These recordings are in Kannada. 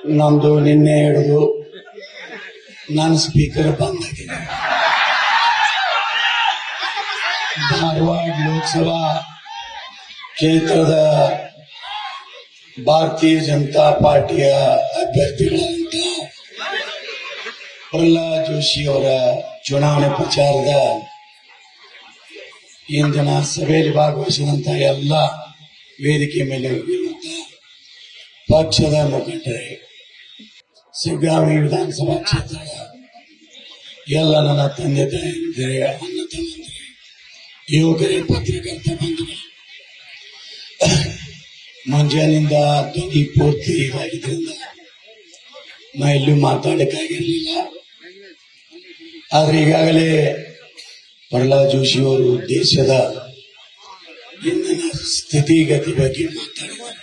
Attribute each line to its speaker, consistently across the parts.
Speaker 1: ನಮ್ದು ನಿನ್ನೆ ಹಿಡಿದು ನನ್ನ ಸ್ಪೀಕರ್ ಬಂದ್ ಆಗಿದೆ. ಧಾರವಾಡ ಲೋಕಸಭಾ ಕ್ಷೇತ್ರದ ಭಾರತೀಯ ಜನತಾ ಪಾರ್ಟಿಯ ಅಭ್ಯರ್ಥಿಗಳಂತ ಪ್ರಹ್ಲಾದ್ ಜೋಶಿ ಅವರ ಚುನಾವಣೆ ಪ್ರಚಾರದ ಇಂದಿನ ಸಭೆಯಲ್ಲಿ ಭಾಗವಹಿಸಿದಂತ ಎಲ್ಲ ವೇದಿಕೆ ಮೇಲೆ ಇರುವಂತ ಪಕ್ಷದ ಮುಖಂಡರೇ, ಸಿಗ್ಗಾವಿ ವಿಧಾನಸಭಾ ಕ್ಷೇತ್ರದ ಎಲ್ಲ ನನ್ನ ತಂದೆ ತಾಯಿಯಂದರೆ, ಅಣ್ಣ ತಮ್ಮಂದರೆ, ಯುವಕರೇ, ಪತ್ರಕರ್ತ ಬಂಧುಗಳು, ಮುಂಜಾನಿಂದ ಧ್ವನಿ ಪೂರ್ತಿ ಇದಾಗಿದ್ದರಿಂದ ನಾ ಎಲ್ಲೂ ಮಾತಾಡಕ್ಕಾಗಿರಲಿಲ್ಲ. ಆದ್ರೆ ಈಗಾಗಲೇ ಪ್ರಹ್ಲಾದ್ ಜೋಶಿ ಅವರು ದೇಶದ ಇಂದಿನ ಸ್ಥಿತಿಗತಿ ಬಗ್ಗೆ ಮಾತಾಡಿದ್ದಾರೆ.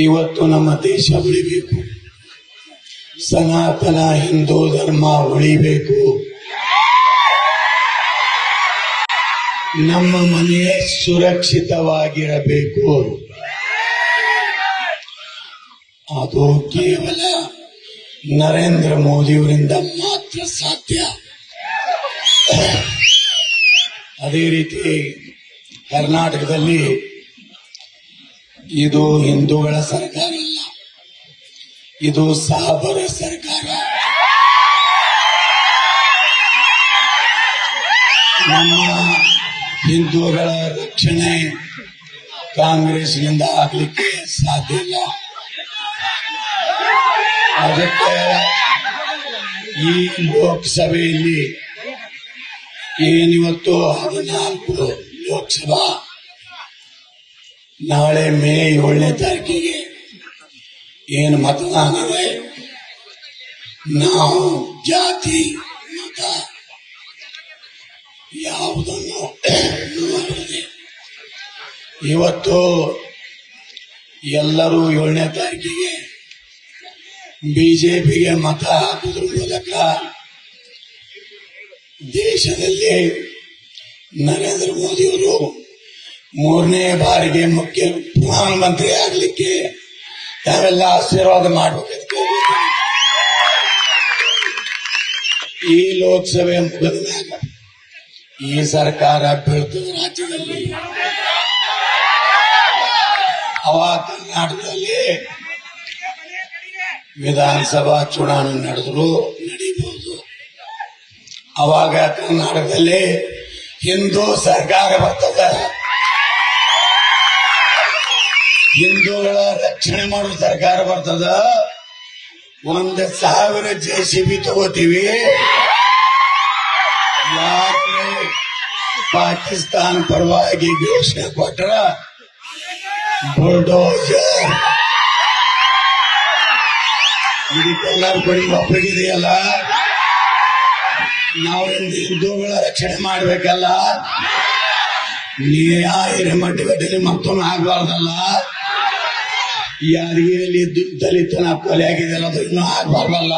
Speaker 1: ಇವತ್ತು ನಮ್ಮ ದೇಶ ಉಳಿಬೇಕು, ಸನಾತನ ಹಿಂದೂ ಧರ್ಮ ಉಳಿಬೇಕು, ನಮ್ಮ ಮನೆ ಸುರಕ್ಷಿತವಾಗಿರಬೇಕು. ಅದು ಕೇವಲ ನರೇಂದ್ರ ಮೋದಿಯವರಿಂದ ಮಾತ್ರ ಸಾಧ್ಯ. ಅದೇ ರೀತಿ ಕರ್ನಾಟಕದಲ್ಲಿ ಇದು ಹಿಂದೂಗಳ ಸರ್ಕಾರ ಅಲ್ಲ, ಇದು ಸಾಬರ ಸರ್ಕಾರ. ನಮ್ಮ ಹಿಂದೂಗಳ ರಕ್ಷಣೆ ಕಾಂಗ್ರೆಸ್ನಿಂದ ಆಗ್ಲಿಕ್ಕೆ ಸಾಧ್ಯ ಇಲ್ಲ. ಅದಕ್ಕೆ ಈ ಲೋಕಸಭೆಯಲ್ಲಿ ಏನಿವತ್ತು 14 ಲೋಕಸಭಾ, ನಾಳೆ ಮೇ 7ನೇ ತಾರೀಕಿಗೆ ಏನು ಮತದಾನ ಇದೆ, ನಾವು ಜಾತಿ ಮತ ಯಾವುದನ್ನು ನೋಡದೆ ಇವತ್ತು ಎಲ್ಲರೂ 7ನೇ ತಾರೀಕಿಗೆ ಬಿಜೆಪಿಗೆ ಮತ ಹಾಕುವುದರ ಮೂಲಕ ದೇಶದಲ್ಲಿ ನರೇಂದ್ರ ಮೋದಿಯವರು 3ನೇ ಬಾರಿಗೆ ಮುಖ್ಯ ಪ್ರಧಾನಮಂತ್ರಿ ಆಗಲಿಕ್ಕೆ ತಾವೆಲ್ಲ ಆಶೀರ್ವಾದ ಮಾಡಬೇಕು. ಈ ಲೋಕಸಭೆ ಮುಗಿದ ಮೇಲೆ ಈ ಸರ್ಕಾರ ಬೀಳ್ತದೆ ರಾಜ್ಯದಲ್ಲಿ. ಅವಾಗ ಕರ್ನಾಟಕದಲ್ಲಿ ವಿಧಾನಸಭಾ ಚುನಾವಣೆ ನಡೆದ್ರು ನಡೀಬಹುದು. ಅವಾಗ ಕರ್ನಾಟಕದಲ್ಲಿ ಹಿಂದೂ ಸರ್ಕಾರ ಬರ್ತದೆ, ಹಿಂದೂಗಳ ರಕ್ಷಣೆ ಮಾಡುವ ಸರ್ಕಾರ ಬರ್ತದ. 1,000 JCB ತಗೋತೀವಿ. ಯಾಕೆ ಪಾಕಿಸ್ತಾನ ಪರವಾಗಿ ಘೋಷಣೆ ಕೊಟ್ರ ಬುಲ್ಡೋಜರ್ ಇದಕ್ಕೆಲ್ಲರೂ ಕೊಡಿ ಒಪ್ಪಗಿದೆಯಲ್ಲ. ನಾವು ಹಿಂದೂಗಳ ರಕ್ಷಣೆ ಮಾಡ್ಬೇಕಲ್ಲ, ಹಿರೇಮಠದಲ್ಲಿ ಮತ್ತೊಮ್ಮೆ ಆಗ್ಬಾರ್ದಲ್ಲ. ಯಾರಿಗೆಯಲ್ಲಿ ದಲಿತನ ಕೊಲೆ ಆಗಿದೆಯಲ್ಲ ಅದು ಇನ್ನೂ ಆಗ್ಬಾರ್ದಲ್ಲ.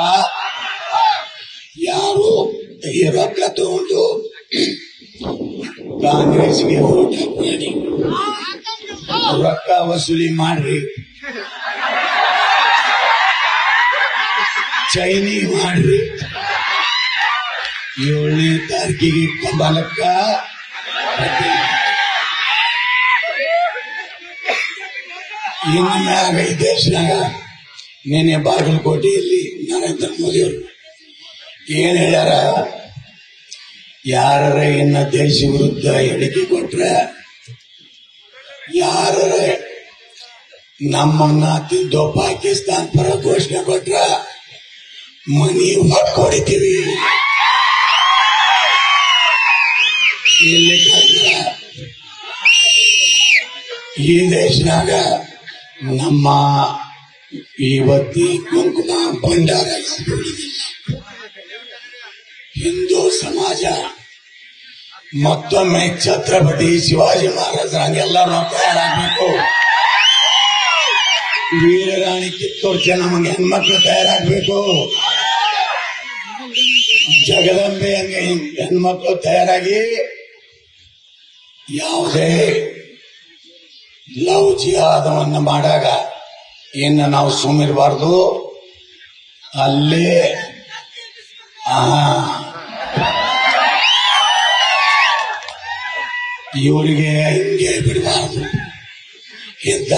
Speaker 1: ಯಾರು ಈ ರೊಕ್ಕ ತಗೊಂಡು ಕಾಂಗ್ರೆಸ್ಗೆ ಓಟ್ ಹಾಕಬೇಡಿ, ರೊಕ್ಕ ವಸೂಲಿ ಮಾಡ್ರಿ, ಚೈನಿ ಮಾಡ್ರಿ. 7ನೇ ತಾರೀಕಿಗೆ ಕಮಲಕ್ಕ ಇನ್ನು ಮ್ಯಾಗ ಈ ದೇಶನಾಗ ನಿನ್ನೆ ಬಾಗಲಕೋಟೆಯಲ್ಲಿ ನರೇಂದ್ರ ಮೋದಿಯವರು ಏನ್ ಹೇಳ್ಯಾರ, ಯಾರ ಇನ್ನ ದೇಶ ವಿರುದ್ಧ ಹೇಳಿಕೆ ಕೊಟ್ರೆ, ಯಾರ ನಮ್ಮನ್ನ ತಿಂದು ಪಾಕಿಸ್ತಾನ ಪರ ಘೋಷಣೆ ಕೊಟ್ರ ಮನಿ ಹೊಡ್ಕೊಡಿತೀವಿ. ಈ ದೇಶನಾಗ ನಮ್ಮ ಇವತ್ತಿ ಕುಂಕುಮ ಭಂಡಾರ ಹಿಂದೂ ಸಮಾಜ ಮತ್ತೊಮ್ಮೆ ಛತ್ರಪತಿ ಶಿವಾಜಿ ಮಹಾರಾಜರಂಗೆಲ್ಲ ನಾವು ತಯಾರಾಗಬೇಕು. ವೀರರಾಣಿ ಕಿತ್ತೂರು ಚೆನ್ನಮ್ಮಂಗೆ ಹೆಣ್ಮಕ್ಳು ತಯಾರಾಗಬೇಕು. ಜಗದಂಬೆ ಹಂಗೆ ಹೆಣ್ಮಕ್ಳು ತಯಾರಾಗಿ ಯಾವುದೇ ಲವ್ ಜಿಹಾದವನ್ನು ಮಾಡಾಗ ಇನ್ನು ನಾವು ಸುಮ್ಮಿರಬಾರ್ದು. ಅಲ್ಲೇ ಇವರಿಗೆ ಹಿಂಗೆ ಬಿಡಬಾರ್ದು. ಇಂಥ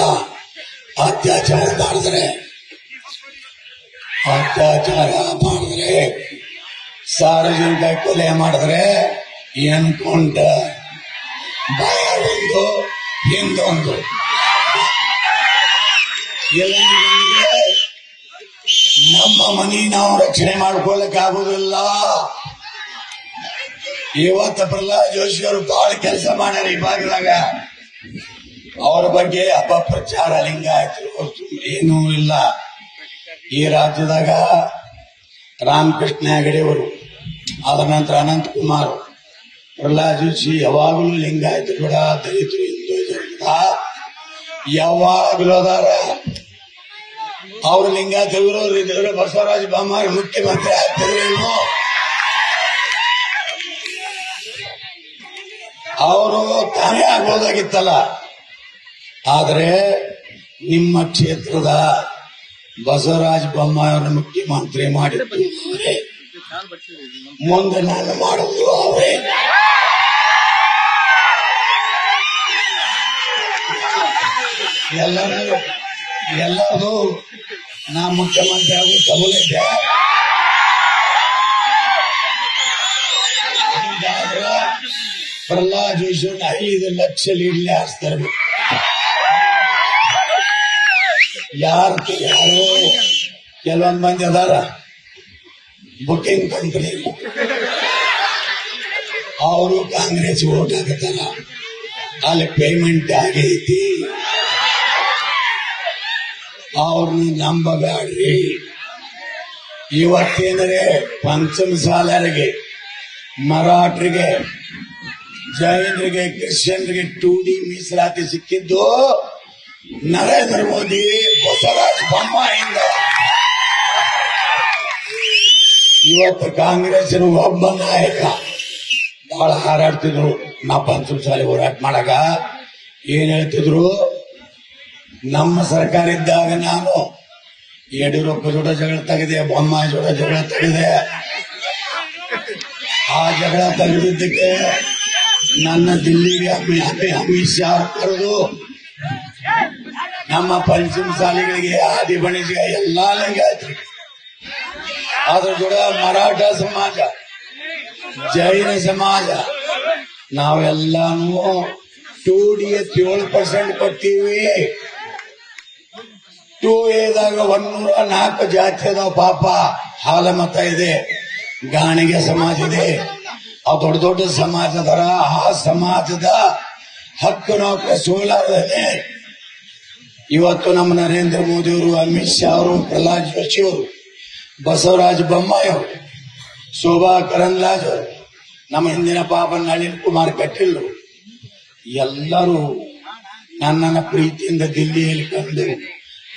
Speaker 1: ಅತ್ಯಾಚಾರ ಮಾಡಿದ್ರೆ ಸಾರ್ವಜನಿಕ ಕೊಲೆ ಮಾಡಿದ್ರೆ ಅನ್ಕೊಂಡ ಬಾಯ ಒಂದು ಹಿಂದೊಂದು ನಮ್ಮ ಮನಿ ನಾವು ರಕ್ಷಣೆ ಮಾಡ್ಕೊಳ್ಳಕ್ ಆಗುದಿಲ್ಲ. ಇವತ್ತು ಪ್ರಹ್ಲಾದ್ ಜೋಶಿ ಅವರು ಬಹಳ ಕೆಲಸ ಮಾಡ್ಯಾರ ಈ ಭಾಗದಾಗ. ಅವ್ರ ಬಗ್ಗೆ ಅಪಪ್ರಚಾರ ಲಿಂಗಾಯತರು ಏನೂ ಇಲ್ಲ. ಈ ರಾಜ್ಯದಾಗ ರಾಮಕೃಷ್ಣ ಹೆಗಡೆ ಅವರು, ಅದರ ನಂತರ ಅನಂತ ಕುಮಾರ್, ಪ್ರಹ್ಲಾದ್ ಜೋಶಿ ಯಾವಾಗಲೂ ಲಿಂಗಾಯತರು ಕೂಡ ದಲಿತರು ಹಿಂದೂ ಯಾವಾಗಲೂ ಅದಾರ. ಅವರು ಲಿಂಗಾಯತ ವಿರೋಧ ಇದ್ರೆ ಬಸವರಾಜ ಬೊಮ್ಮಾಯಿ ಮುಖ್ಯಮಂತ್ರಿ ಆಗ್ತಿದ್ರೇನು? ಅವರು ತಾನೇ ಆಗ್ಬೋದಾಗಿತ್ತಲ್ಲ. ಆದ್ರೆ ನಿಮ್ಮ ಕ್ಷೇತ್ರದ ಬಸವರಾಜ ಬೊಮ್ಮಾಯಿ ಅವರನ್ನು ಮುಖ್ಯಮಂತ್ರಿ ಮಾಡಿದ್ದು ಅವರೇ, ಮುಂದೆ ನಾನು ಮಾಡುವುದು ಅವರೇ. ಎಲ್ಲರೂ ನಾ ಮುಖ್ಯಮಂತ್ರಿ ಆಗೋ ಸಬಲೈತೆ. ಪ್ರಹ್ಲಾದ್ ಜೋಶಿ 5 ಲಕ್ಷ ಲೀಡ್ಲಿ ಹಾರಿಸ್ತಾರೆ. ಯಾರು ಕೆಲವೊಂದು ಮಂದಿ ಅದಾರ ಬುಕಿಂಗ್ ಕಂಪನಿ, ಅವರು ಕಾಂಗ್ರೆಸ್ ಓಟ್ ಹಾಕತಾರ. ಅಲ್ಲಿ ಪೇಮೆಂಟ್ ಆಗೈತಿ, ಅವ್ರನ್ನ ನಂಬಬೇಡ್ರಿ. ಇವತ್ತೇನರೆ ಪಂಚಮಸಾಲರಿಗೆ, ಮರಾಠರಿಗೆ, ಜೈನರಿಗೆ, ಕ್ರಿಶ್ಚಿಯನ್ರಿಗೆ 2D ಮೀಸಲಾತಿ ಸಿಕ್ಕಿದ್ದು ನರೇಂದ್ರ ಮೋದಿ ಬಸವರಾಜ ಬೊಮ್ಮಾಯಿಯಿಂದ. ಇವತ್ತು ಕಾಂಗ್ರೆಸ್ಸಿನ ಒಬ್ಬ ನಾಯಕ ಬಹಳ ಹಾರಾಡ್ತಿದ್ರು. ನಾ ಪಂಚಮಸಾಲಿ ಹೋರಾಟ ಮಾಡಾಗ ಏನ್ ಹೇಳ್ತಿದ್ರು, ನಮ್ಮ ಸರ್ಕಾರ ಇದ್ದಾಗ ನಾನು ಯಡಿಯೂರಪ್ಪ ಜೋಡ ಜಗಳ ತೆಗೆದೆ, ಬೊಮ್ಮಾಯಿ ಜೋಡ ಜಗಳ ತೆಗೆದೆ. ಆ ಜಗಳ ತೆಗೆದಿದ್ದಕ್ಕೆ ನನ್ನ ದಿಲ್ಲಿಗೆ ಅಮಿತ್ ಶಾ ಕರೆದು ನಮ್ಮ ಪಂಚಮಸಾಲಿಗಳಿಗೆ, ಆದಿ ಬಣಿಜಿಗೆ ಎಲ್ಲಾ ಲಿಂಗಾಯತರಿಗೆ, ಅದ್ರ ಜೋಡ ಮರಾಠ ಸಮಾಜ, ಜೈನ ಸಮಾಜ, ನಾವೆಲ್ಲಾನು 2D 7% ಕೊಡ್ತೀವಿ. 2Aದಾಗ 104 ಜಾತಿ ಅದಾವ. ಪಾಪ ಹಾಲ ಮತ ಇದೆ, ಗಾಣಿಗೆ ಸಮಾಜ ಇದೆ, ಆ ದೊಡ್ಡ ದೊಡ್ಡ ಸಮಾಜ ಅದರ. ಆ ಸಮಾಜದ ಹಕ್ಕು ನಾವು ಕಸೋಲಾರದೆ ಇವತ್ತು ನಮ್ಮ ನರೇಂದ್ರ ಮೋದಿ ಅವರು, ಅಮಿತ್ ಶಾ ಅವರು, ಪ್ರಹ್ಲಾದ್ ಜೋಶಿ ಅವರು, ಬಸವರಾಜ ಬೊಮ್ಮಾಯಿ ಅವರು, ಶೋಭಾ ಕರಂದ್ಲಾಜ್ ಅವರು, ನಮ್ಮ ಹಿಂದಿನ ಪಾಪ ನಳಿನ್ ಕುಮಾರ್ ಕಟೀಲ್ ಎಲ್ಲರೂ ನನ್ನನ್ನ ಪ್ರೀತಿಯಿಂದ ದಿಲ್ಲಿಯಲ್ಲಿ ಕಂಡು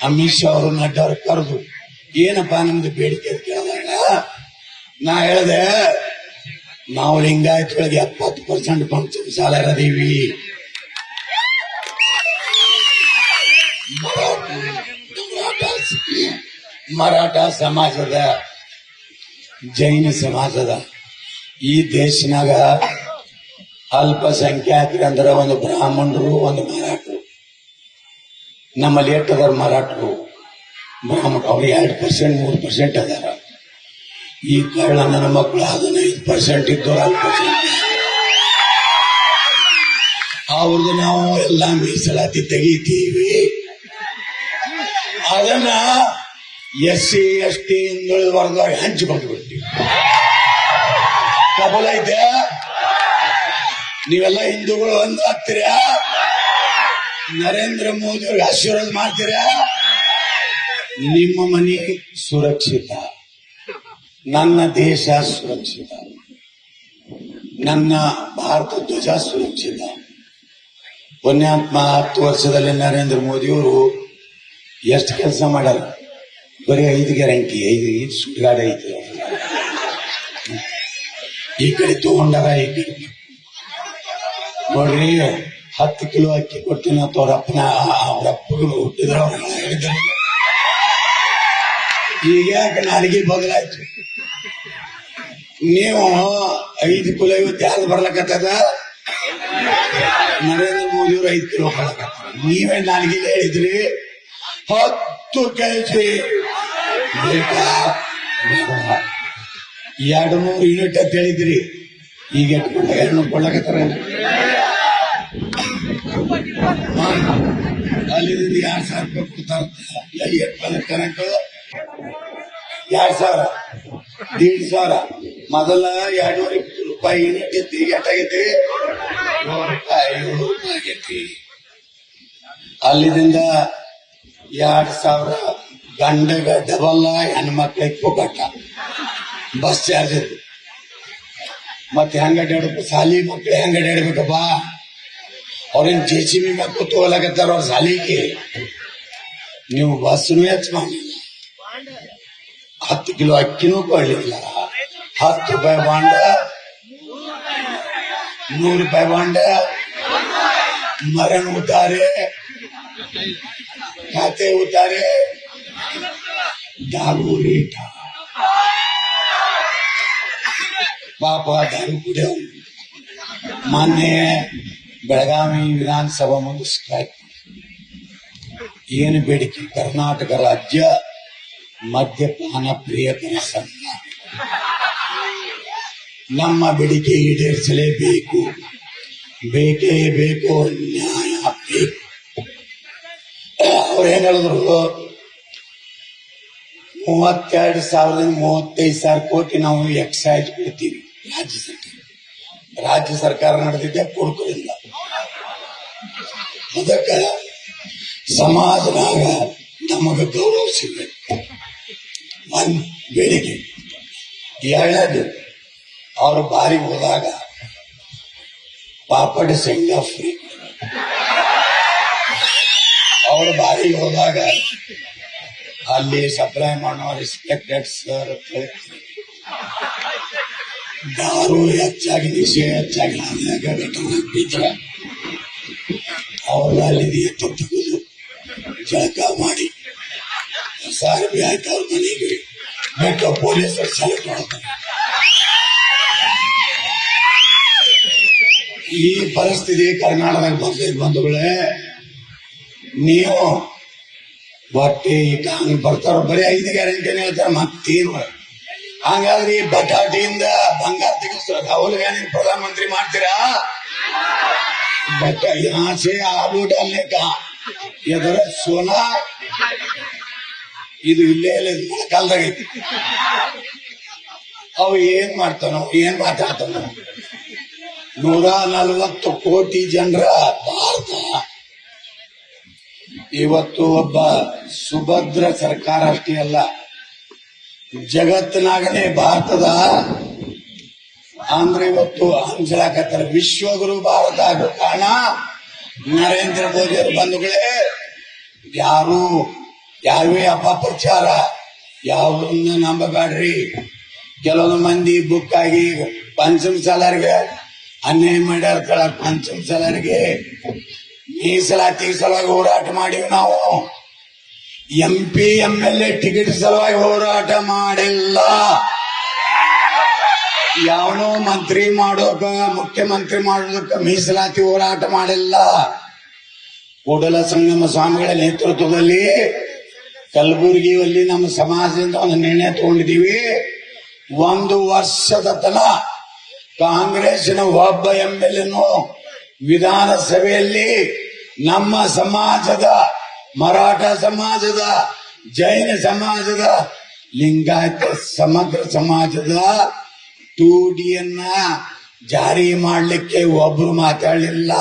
Speaker 1: ಅಮಿತ್ ಶಾ ಅವರು, ನಡ್ಡಾ ಅವರು ಕರೆದು ಏನಪ್ಪಾ ನಮ್ದು ಬೇಡಿಕೆ ಅಂತ ಕೇಳಿದಾಗ ನಾ ಹೇಳಿದೆ, ನಾವು ಲಿಂಗಾಯತಗಳಿಗೆ 70% ಪಂಚಮಸಾಲರದೀವಿ. ಮರಾಠ ಸಮಾಜದ, ಜೈನ ಸಮಾಜದ, ಈ ದೇಶನಾಗ ಅಲ್ಪಸಂಖ್ಯಾತರಂದ್ರೆ ಒಂದು ಬ್ರಾಹ್ಮಣರು, ಒಂದು ಮರಾಠರು. ನಮ್ಮಲ್ಲಿ ಎಟ್ಟದಾರ ಮರಾಠರು, ಬ್ರಾಹ್ಮಣರು, ಅವ್ರು 2%, 3% ಅದಾರ. ಈ ಕಾರಣ ನನ್ನ ಮಕ್ಕಳು 15% ಇದ್ದವರು ಅಲ್ಪಸಂಖ್ಯಾತ. ಅವ್ರದ್ದು ನಾವು ಎಲ್ಲ ಮೀಸಲಾತಿ ತೆಗಿತೀವಿ. ಅದನ್ನ SC ST ಹಿಂದುಳಿದ ವರ್ಗದವ್ರಿಗೆ ಹಂಚಿಕೊಂಡು ಬಿಡ್ತೀವಿ. ಕಬಲ ಐತೆ, ನೀವೆಲ್ಲ ಹಿಂದೂಗಳು ಒಂದು ಆಗ್ತೀರಾ? ನರೇಂದ್ರ ಮೋದಿ ಅವ್ರಿಗೆ ಆಶೀರ್ವಾದ ಮಾಡ್ತೀರಾ? ನಿಮ್ಮ ಮನೆ ಸುರಕ್ಷಿತ, ನನ್ನ ದೇಶ ಸುರಕ್ಷಿತ, ನನ್ನ ಭಾರತ ಧ್ವಜ ಸುರಕ್ಷಿತ. ಪುಣ್ಯಾತ್ಮ 10 ವರ್ಷದಲ್ಲಿ ನರೇಂದ್ರ ಮೋದಿಯವರು ಎಷ್ಟು ಕೆಲಸ ಮಾಡ್ಯಾರ? ಬರೀ 5 ಗ್ಯಾರಂಟಿ, 5 ಸುಡ್ಗಾಡ ಐತಿ. ಈ ಕಡೆ ತಗೊಂಡಾರ, ಈ ಕಡೆ ನೋಡ್ರಿ 10 ಕಿಲೋ ಅಕ್ಕಿ ಕೊಡ್ತೀನಿ ಅಂತ ಅವ್ರಪ್ಪನ, ಅವ್ರಪ್ಪಗಳು ಹುಟ್ಟಿದ್ರು, ಅವ್ರ ಹೇಳಿದ್ರು. ಈಗ ಯಾಕೆ ನಾಲಿಗೆ ಬದಲಾಯ್ತು? ನೀವು 5 ಕಿಲೋ 50 ಯಾರು ಬರ್ಲಕತ್ತದ? ನರೇಂದ್ರ ಮೋದಿ ಅವರು 5 ಕಿಲೋ ಬರ್ಲಕತ್ತ. ನೀವೇ ನಾಲಿಗೆ ಹೇಳಿದ್ರಿ 10 ಕೆಜಿ ಬೇಕಾ 200 ಯೂನಿಟ್ ಅಂತ ಹೇಳಿದ್ರಿ. ಈಗ 200 ಕೊಡ್ಲಕತ್ತಾರ. ಅಲ್ಲಿಂದ 2,000 ರೂಪಾಯಿ ಕೊಡ್ತಾರ. ಕರೆಂಟ್ 2,000 1,500 ಮೊದಲ 220 ರೂಪಾಯಿ ಯೂನಿಟ್ ಇತ್ತು. ಈಗ ಎಷ್ಟಾಗೈತಿ? 7 ರೂಪಾಯಿ ಆಗೈತಿ. ಅಲ್ಲಿಂದ 2,000 ಗಂಡಗ ಡಬಲ್, ಹೆಣ್ಮಕ್ಳಿಗೆ ಪುಕ್ಕಟ್ಟ ಬಸ್ ಚಾರ್ಜ್ ಇತ್ತು. ಮತ್ತೆ ಹೆಂಗ ಅಡ್ಡಾಡಬೇಕು? ಸಾಲಿ ಮಕ್ಳು ಹೆಂಗ ಅಡ್ಡಾಡ್ಬೇಕಪ್ಪ? ಅವ್ರೇನ್ JCB ಮ್ಯಾಗ ಕೂತು ಹೋಗ್ಲಾಕತ್ತಾರ ಅವ್ರ ಸಾಲಿಗೆ. ನೀವು ಬಸ್ನು ಹೆಚ್ಚು ಮಾಡಲಿಲ್ಲ, 10 ಕಿಲೋ ಅಕ್ಕಿನೂ ಕೊಡ್ಲಿಲ್ಲ, 10 ರೂಪಾಯಿ ಬಾಂಡ, 100 ರೂಪಾಯಿ ಬಾಂಡ, ಮರಣ ಉತ್ತಾರೆ, ಖಾತೆ ಉತ್ತಾರೆ, ದಾರು ರೇಟ. ಪಾಪ ದಾರು ಕುಡಿಯೋ ಮೊನ್ನೆ ಬೆಳಗಾವಿ ವಿಧಾನಸಭಾ ಮುಂದೆ ಸ್ಟ್ರೈಕ್. ಏನು ಬೇಡಿಕೆ? ಕರ್ನಾಟಕ ರಾಜ್ಯ ಮದ್ಯಪಾನ ಪ್ರಿಯಕರ ಸಂಘ ನಮ್ಮ ಬೇಡಿಕೆ ಈಡೇರಿಸಲೇಬೇಕು, ಬೇಕೇ ಬೇಕು, ನ್ಯಾಯ ಬೇಕು. ಅವ್ರೇನ್ ಹೇಳಿದ್ರು? 32,000 35,000 ಕೋಟಿ ನಾವು ಎಕ್ಸೈಜ್ ಕೊಡ್ತೀವಿ ರಾಜ್ಯ ಸರ್ಕಾರ. ರಾಜ್ಯ ಸರ್ಕಾರ ನಡೆದಿದ್ದೆ ಕೊಡ್ಕೋದಿಲ್ಲ. ಅದಕ್ಕ ಸಮಾಜದಾಗ ನಮಗ ಗೌರವ ಸಿಗಬೇಕು, ಒಂದ್ ಬೇಡಿಕೆ. ಎರಡನೇದು, ಅವ್ರ ಬಾರಿಗೆ ಹೋದಾಗ ಪಾಪಡ್ ಶೇಂಗಾ ಫ್ರೀ. ಅವ್ರ ಬಾರಿಗೆ ಹೋದಾಗ ಅಲ್ಲಿ ಸಪ್ಲೈ ಮಾಡೋ ರೆಸ್ಪೆಕ್ಟೆಡ್ ಸರ್ ದಾರು ಹೆಚ್ಚಾಗಿ, ನಿಷೇಧ ಹೆಚ್ಚಾಗಿ ಬಿದ್ರೆ ಅವ್ರ ಅಲ್ಲಿ ಎತ್ತು ತೆಗೆದು ಜಳಕ ಮಾಡಿ ಸಾರಿ ಆಯ್ತು ಅವ್ರ ಮನೆಗೆ ಬೇಕು ಪೊಲೀಸರು ಸೆಲೆಕ್ಟ್ ಮಾಡ್ತಾರೆ. ಈ ಪರಿಸ್ಥಿತಿ ಕರ್ನಾಟಕದಾಗ ಬರ್ತೈತೆ ಬಂಧುಗಳೇ. ನೀವು ಒಟ್ಟೆ ಹಂಗ ಬರ್ತಾರ, ಬರೀ 5 ಗ್ಯಾರಂಟಿನೇ ಹೇಳ್ತಾರೆ, ಮತ್ತೇನು? ಹಂಗಾದ್ರೆ ಈ ಬಟಾಟಿಯಿಂದ ಬಂಗಾರ ತೆಗೆಸ ರಾಹುಲ್ ಗಾಂಧಿ ಪ್ರಧಾನಮಂತ್ರಿ ಮಾಡ್ತೀರಾ? ಆಸೆ ಆಲೂ ಡಾಲ್ನೆ ಕಾ ಎದರ ಸೋನಾ ಇದು ಇಲ್ಲೇ ಇಲ್ಲ, ಕಾಲದಾಗ ಐತಿ. ಅವು ಏನ್ ಮಾಡ್ತಾನೋ, ಏನ್ ಮಾತಾಡ್ತಾನೋ? 140 ಕೋಟಿ ಜನರ ಭಾರತ ಇವತ್ತು ಒಬ್ಬ ಸುಭದ್ರ ಸರ್ಕಾರ ಅಷ್ಟೇ ಅಲ್ಲ, ಜಗತ್ತಿನಾಗನೇ ಭಾರತದ ಅಂದ್ರೆ ಇವತ್ತು ಹಂಚಲಾಕತ್ತಾರ ವಿಶ್ವಗುರು ಭಾರತ ಆಗೋ ಕಾರಣ ನರೇಂದ್ರ ಮೋದಿ ಅವರು. ಬಂಧುಗಳೇ, ಯಾರು ಯಾವೇ ಅಪಪ್ರಚಾರ ಯಾವನ್ನ ನಂಬಬೇಡ್ರಿ. ಕೆಲವೊಂದು ಮಂದಿ ಬುಕ್ ಆಗಿ ಪಂಚಮ ಸಾಲರಿಗೆ ಅನ್ಯಾಯ ಮಾಡ್ಯಾರ. ಪಂಚಮ ಸಾಲರಿಗೆ ಮೀಸಲಾತಿ ಸಲುವಾಗಿ ಹೋರಾಟ ಮಾಡಿವಿ ನಾವು. MP MLA ಟಿಕೆಟ್ ಸಲುವಾಗಿ ಹೋರಾಟ ಮಾಡಿಲ್ಲ. ಯಾವನೋ ಮಂತ್ರಿ ಮಾಡೋಕ, ಮುಖ್ಯಮಂತ್ರಿ ಮಾಡೋದಕ್ಕ ಮೀಸಲಾತಿ ಹೋರಾಟ ಮಾಡಿಲ್ಲ. ಕೂಡಲ ಸಂಗಮ ಸ್ವಾಮಿಗಳ ನೇತೃತ್ವದಲ್ಲಿ ಕಲಬುರಗಿಯಲ್ಲಿ ನಮ್ಮ ಸಮಾಜದಿಂದ ಒಂದು ನಿರ್ಣಯ ತಗೊಂಡಿದ್ದೀವಿ. 1 ವರ್ಷದ ತನ ಕಾಂಗ್ರೆಸ್ಸಿನ ಒಬ್ಬ MLA ವಿಧಾನಸಭೆಯಲ್ಲಿ ನಮ್ಮ ಸಮಾಜದ, ಮರಾಠ ಸಮಾಜದ, ಜೈನ ಸಮಾಜದ, ಲಿಂಗಾಯತ ಸಮಗ್ರ ಸಮಾಜದ 2Dಯನ್ನ ಜಾರಿ ಮಾಡಲಿಕ್ಕೆ ಒಬ್ರು ಮಾತಾಡಲಿಲ್ಲ.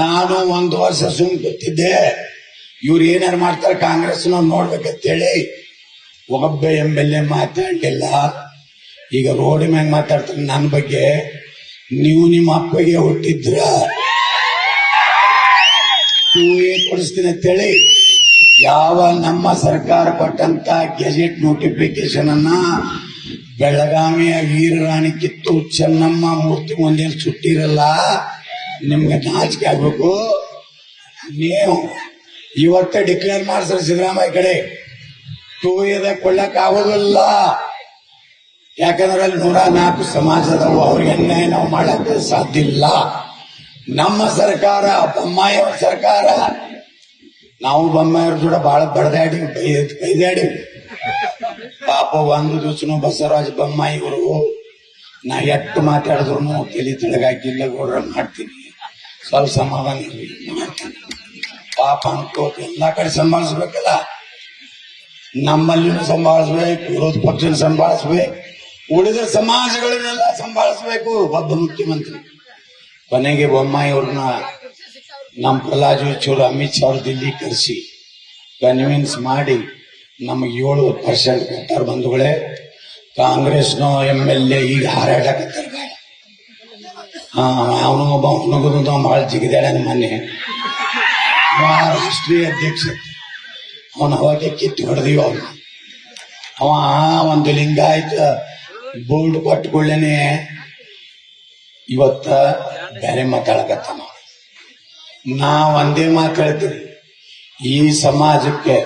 Speaker 1: ನಾನು 1 ವರ್ಷ ಸುಮ್ ಕೂತಿದ್ದೆ. ಇವ್ರು ಏನಾರು ಮಾಡ್ತಾರೆ ಕಾಂಗ್ರೆಸ್ನವ್ರು ನೋಡ್ಬೇಕಂತೇಳಿ ಒಬ್ಬ MLA ಮಾತಾಡಲಿಲ್ಲ. ಈಗ ರೋಡ್ ಮ್ಯಾಗ ಮಾತಾಡ್ತಾರೆ ನನ್ನ ಬಗ್ಗೆ. ನೀವು ನಿಮ್ಮ ಅಪ್ಪಗೆ ಹುಟ್ಟಿದ್ರ 2A ಕೊಡಿಸ್ತೀನಿ ಅಂತೇಳಿ ಯಾವ ನಮ್ಮ ಸರ್ಕಾರ ಕೊಟ್ಟಂತ ಗೆಜೆಟ್ ನೋಟಿಫಿಕೇಶನ್ ಅನ್ನ ಬೆಳಗಾವಿಯ ವೀರರಾಣಿ ಕಿತ್ತೂರು ಚೆನ್ನಮ್ಮ ಮೂರ್ತಿ ಮುಂದೆ ಸುಟ್ಟಿರಲ್ಲ. ನಿಮ್ಗೆ ನಾಚಿಕೆ ಆಗ್ಬೇಕು. ನೀವು ಇವತ್ತೇ ಡಿಕ್ಲೇರ್ ಮಾಡ್ತಾರೆ ಸಿದ್ದರಾಮಯ್ಯ ಕಡೆ ಟೂ ವೀಲರ್ ಕೊಳ್ಳಕ್ ಆಗೋದಿಲ್ಲ. ಯಾಕಂದ್ರೆ ಅಲ್ಲಿ 104 ಸಮಾಜದವು, ಅವ್ರಿಗೆ ಅನ್ಯಾಯ ನಾವು ಮಾಡಕ್ಕೆ ಸಾಧ್ಯ ಇಲ್ಲ. ನಮ್ಮ ಸರ್ಕಾರ, ಬೊಮ್ಮಾಯಿಯವ್ರ ಸರ್ಕಾರ, ನಾವು ಬೊಮ್ಮಾಯಿಯವ್ರ ಕೂಡ ಬಹಳ ಬಡದಾಡಿ ಕೈದಾಡಿ. ಪಾಪ ಒಂದು ದಿವಸನು ಬಸವರಾಜ ಬೊಮ್ಮಾಯಿ ಇವರು ನಾ ಎಷ್ಟು ಮಾತಾಡಿದ್ರು ತಲೆ ತೆಳಗಾಕಿಲ್ಲ, ಗೌಡ್ರ ಮಾಡ್ತೀನಿ, ಸ್ವಲ್ಪ ಸಮಾಧಾನ ಮಾಡ್ತೀನಿ. ಪಾಪ ಅನ್ಕೋತ ಎಲ್ಲಾ ಕಡೆ ಸಂಭಾಳಿಸ್ಬೇಕಲ್ಲ, ನಮ್ಮಲ್ಲಿನೂ ಸಂಭಾಳಿಸ್ಬೇಕು, ವಿರೋಧ ಪಕ್ಷನ ಸಂಭಾಳಿಸ್ಬೇಕು, ಉಳಿದ ಸಮಾಜಗಳನ್ನೆಲ್ಲ ಸಂಭಾಳಿಸ್ಬೇಕು ಒಬ್ಬ ಮುಖ್ಯಮಂತ್ರಿ. ಕೊನೆಗೆ ಬೊಮ್ಮಾಯಿ ಅವ್ರನ್ನ ನಮ್ಮ ಪ್ರಹ್ಲಾದ್ ಜೋಶಿ ಅವರು, ಅಮಿತ್ ಶಾ ಅವರು ದಿಲ್ಲಿ ಕರೆಸಿ ಕನ್ವಿನ್ಸ್ ಮಾಡಿ ನಮಗೆ 70% ಕೊಟ್ಟಾರ. ಬಂಧುಗಳೇ, ಕಾಂಗ್ರೆಸ್ನ MLA ಈಗ ಹಾರಾಡಕತ್ತಾರ. ಅವನು ಒಬ್ಬ ಹುಡುಗರು ಬಹಳ ಜಿಗಿದಾಡ ಮೊನ್ನೆ ರಾಷ್ಟ್ರೀಯ ಅಧ್ಯಕ್ಷ, ಅವನು ಅವಾಗೆ ಕಿತ್ತು ಹೊಡೆದಿವ. ಅವ ಒಂದು ಲಿಂಗಾಯತ ಬೋರ್ಡ್ ಕೊಟ್ಟುಕೊಳ್ಳೇನೆ ಇವತ್ತ ಬೇರೆ ಮಾತಾಡಕತ್ತಾನ. ನಾ ಒಂದೇ ಮಾತು ಹೇಳ್ತೀನಿ, ಈ ಸಮಾಜಕ್ಕೆ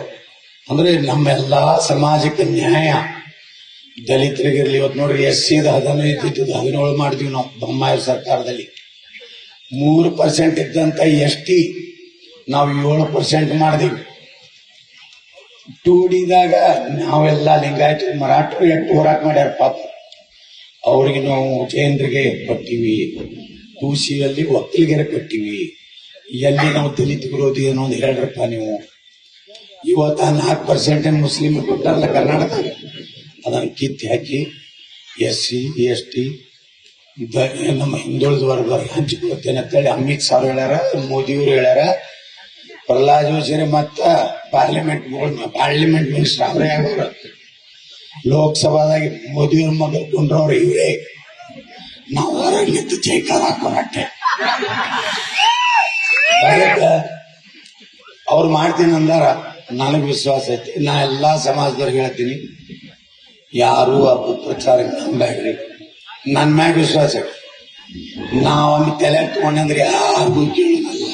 Speaker 1: ಅಂದ್ರೆ ನಮ್ಮೆಲ್ಲಾ ಸಮಾಜಕ್ಕೆ ನ್ಯಾಯ, ದಲಿತರಿಗಿರ್ಲಿ. ಇವತ್ತು ನೋಡ್ರಿ, SC 15 ಇದ್ದಿದ್ದು 17 ಮಾಡಿದ್ವಿ ನಾವು ಬೊಮ್ಮಾಯಿ ಸರ್ಕಾರದಲ್ಲಿ. 3% ಇದ್ದಂತ ST ನಾವು 7% ಮಾಡಿದೀವಿ. 2Dದಾಗ ನಾವೆಲ್ಲ ಲಿಂಗಾಯತ ಮರಾಠರು ಎಷ್ಟು ಹೋರಾಟ ಮಾಡ್ಯಾರ ಪಾಪ, ಅವ್ರಿಗೆ ನಾವು ಜೈನರಿಗೆ ಕೊಟ್ಟಿವಿ, 2Cಯಲ್ಲಿ ಒಕ್ಕಲಿಗರ ಕೊಟ್ಟಿವಿ. ಎಲ್ಲಿ ನಾವು ದಲಿತ ವಿರೋಧಿ ಏನೋ ಒಂದು ಹೇಳ್ರಪ್ಪ ನೀವು. ಇವತ್ತ 4% ಮುಸ್ಲಿಂ ಕೊಟ್ಟಾರಲ್ಲ ಕರ್ನಾಟಕ, ಅದನ್ನು ಕಿತ್ತಿ ಹಾಕಿ SC ST ನಮ್ಮ ಹಿಂದುಳಿದ ವರ್ಗದವ್ರಿಗೆ ಹಂಚಿಕೊಡ್ತೇನೆ ಅಂತೇಳಿ ಅಮಿತ್ ಶಾ ಹೇಳ್ಯಾರ, ಮೋದಿಯವರು ಹೇಳ್ಯಾರ. ಪ್ರಹ್ಲಾದ್ ಜೋಶಿ ಮತ್ತ ಪಾರ್ಲಿಮೆಂಟ್ ಮಿನಿಸ್ಟರ್ ಅವರೇ ಆಗೋರು. ಲೋಕಸಭಾದಾಗ ಮೋದಿಯವ್ರ ಮಗ ಕೊಂಡ್ರವ್ರು ಇವರೇ. ನಾವು ಹೊರಗಿದ್ದು ಜೈಕಾರ ಹಾಕೋರಟ್ಟೆ ಅವ್ರು ಮಾಡ್ತೀನಿ ಅಂದಾರ. ನನಗೆ ವಿಶ್ವಾಸ ಐತಿ. ನಾ ಎಲ್ಲಾ ಸಮಾಜದವ್ರಿಗೆ ಹೇಳ್ತೀನಿ, ಯಾರು ಅಪಪ್ರಚಾರಕ್ಕೆ ನಂಬ್ಯಾಡ್ರಿ. ನನ್ ಮ್ಯಾಗ ವಿಶ್ವಾಸ ಐತಿ. ನಾವೊಮ್ಮೆ ತಲೆ ತಗೊಂಡ್ರೆ ಯಾರಿಗೂ ಕೇಳೋದಲ್ಲ.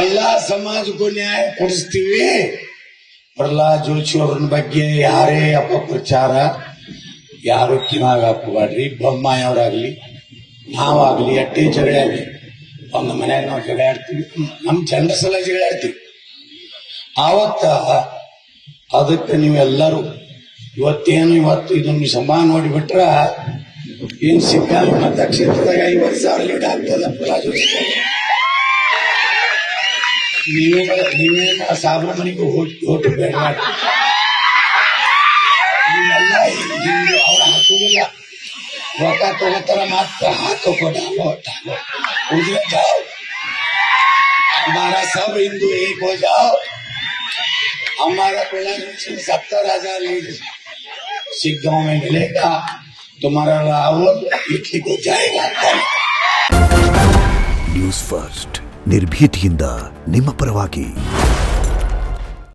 Speaker 1: ಎಲ್ಲಾ ಸಮಾಜಕ್ಕೂ ನ್ಯಾಯ ಕೊಡಿಸ್ತೀವಿ. ಪ್ರಹ್ಲಾದ್ ಜೋಶಿ ಅವ್ರ ಬಗ್ಗೆ ಯಾರೇ ಅಪಪ್ರಚಾರ ಯಾರು ಕಿವಾಗ ಹಾಕಬಾಡ್ರಿ. ಬೊಮ್ಮಾಯಿ ಅವರಾಗ್ಲಿ ನಾವಾಗ್ಲಿ ಎಟ್ಟೇ ಜಗಳ ಆಗ್ಲಿ, ಒಂದು ಮನ್ಯಾಗ ನಾವು ಜಗಳ ಆಡ್ತೀವಿ, ನಮ್ ಜನರ ಸಲ ಜಗಳ ಆಡ್ತೀವಿ. ಆವತ್ತ ಅದಕ್ಕೆ ನೀವೆಲ್ಲರೂ ಇವತ್ತು ಇದನ್ನು ಸಭಾ ನೋಡಿಬಿಟ್ರ ಏನ್ ಸಿಕ್ಕಾಲ ಮತಕ್ಷೇತ್ರದಾಗ 50,000 ಲೀಡ್ ಆಗ್ತದ. ನೀವೇ ಸಾಬ್ರ ಮನೆಗೆ ಹೋಗಿ ಬೇಡ, ನೀವೆಲ್ಲ ಅವ್ರು ಹಾಕುದಿಲ್ಲ, ರೊಕ್ಕ ತಗೋತಾರ, ಮಾತ್ರ ಹಾಕೋಕೊಡ. उधर जाओ, हमारा सब हिंदू एक हो जाओ. हमारा प्रहलाद 70,000 लीड सिख गांव में मिलेगा. तुम्हारा राहुल इटली को जाएगा.
Speaker 2: ನ್ಯೂಸ್ ಫಸ್ಟ್, ನಿರ್ಭೀತಿಯಿಂದ ನಿಮ್ಮ ಪರವಾಗಿ.